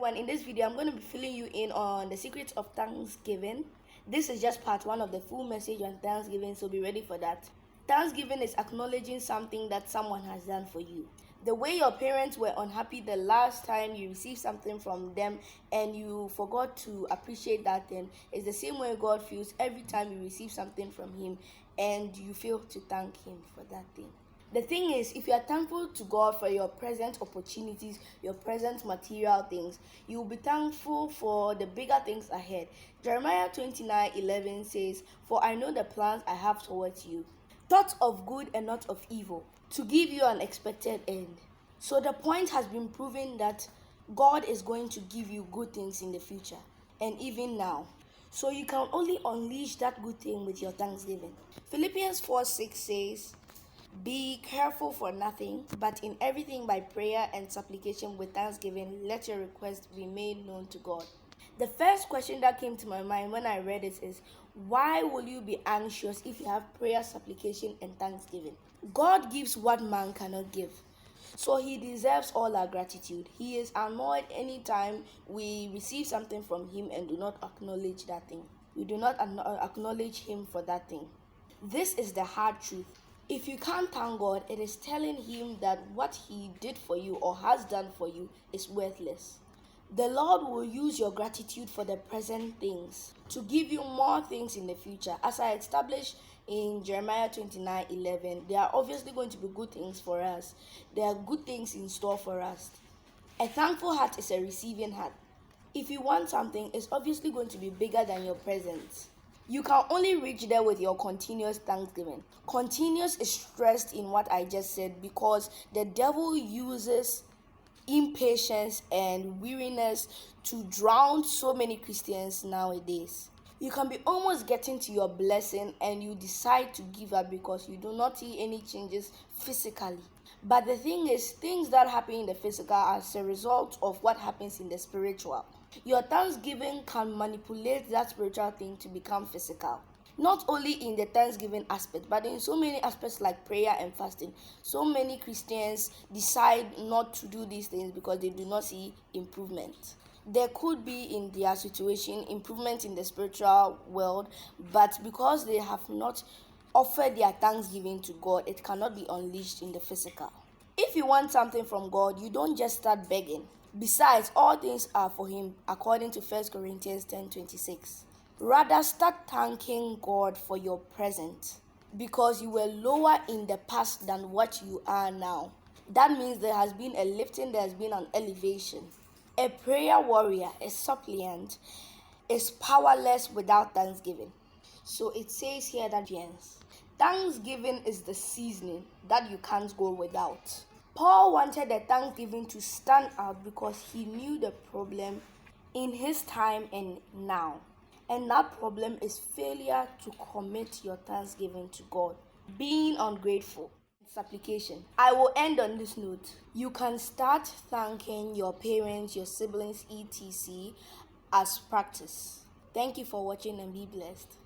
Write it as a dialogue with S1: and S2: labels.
S1: Everyone, in this video I'm going to be filling you in on the secrets of Thanksgiving. This is just part 1 of the full message on Thanksgiving, so be ready for that. Thanksgiving is acknowledging something that someone has done for you. The way your parents were unhappy the last time you received something from them and you forgot to appreciate that thing is the same way God feels every time you receive something from Him and you fail to thank Him for that thing. The thing is, if you are thankful to God for your present opportunities, your present material things, you will be thankful for the bigger things ahead. Jeremiah 29:11 says, "For I know the plans I have towards you, thoughts of good and not of evil, to give you an expected end." So the point has been proven that God is going to give you good things in the future and even now. So you can only unleash that good thing with your thanksgiving. Philippians 4:6 says, "Be careful for nothing, but in everything by prayer and supplication with thanksgiving, let your requests be made known to God." The first question that came to my mind when I read it is, why will you be anxious if you have prayer, supplication, and thanksgiving? God gives what man cannot give. So He deserves all our gratitude. He is annoyed anytime we receive something from Him and do not acknowledge that thing. We do not acknowledge Him for that thing. This is the hard truth. If you can't thank God, it is telling Him that what He did for you or has done for you is worthless. The Lord will use your gratitude for the present things to give you more things in the future. As I established in Jeremiah 29:11, there are obviously going to be good things for us. There are good things in store for us. A thankful heart is a receiving heart. If you want something, it's obviously going to be bigger than your present. You can only reach there with your continuous thanksgiving. Continuous is stressed in what I just said because the devil uses impatience and weariness to drown so many Christians nowadays. You can be almost getting to your blessing and you decide to give up because you do not see any changes physically. But the thing is, things that happen in the physical are as a result of what happens in the spiritual. Your thanksgiving can manipulate that spiritual thing to become physical. Not only in the thanksgiving aspect, but in so many aspects like prayer and fasting. So many Christians decide not to do these things because they do not see improvement. There could be in their situation improvement in the spiritual world, but because they have not offered their thanksgiving to God, it cannot be unleashed in the physical. If you want something from God, you don't just start begging. Besides, all things are for Him, according to 1 Corinthians 10:26. Rather, start thanking God for your present, because you were lower in the past than what you are now. That means there has been a lifting, there has been an elevation. A prayer warrior, a suppliant, is powerless without thanksgiving. So it says here that thanksgiving is the seasoning that you can't go without. Paul wanted the thanksgiving to stand out because he knew the problem in his time and now. And that problem is failure to commit your thanksgiving to God. Being ungrateful. Supplication. I will end on this note. You can start thanking your parents, your siblings, etc. as practice. Thank you for watching and be blessed.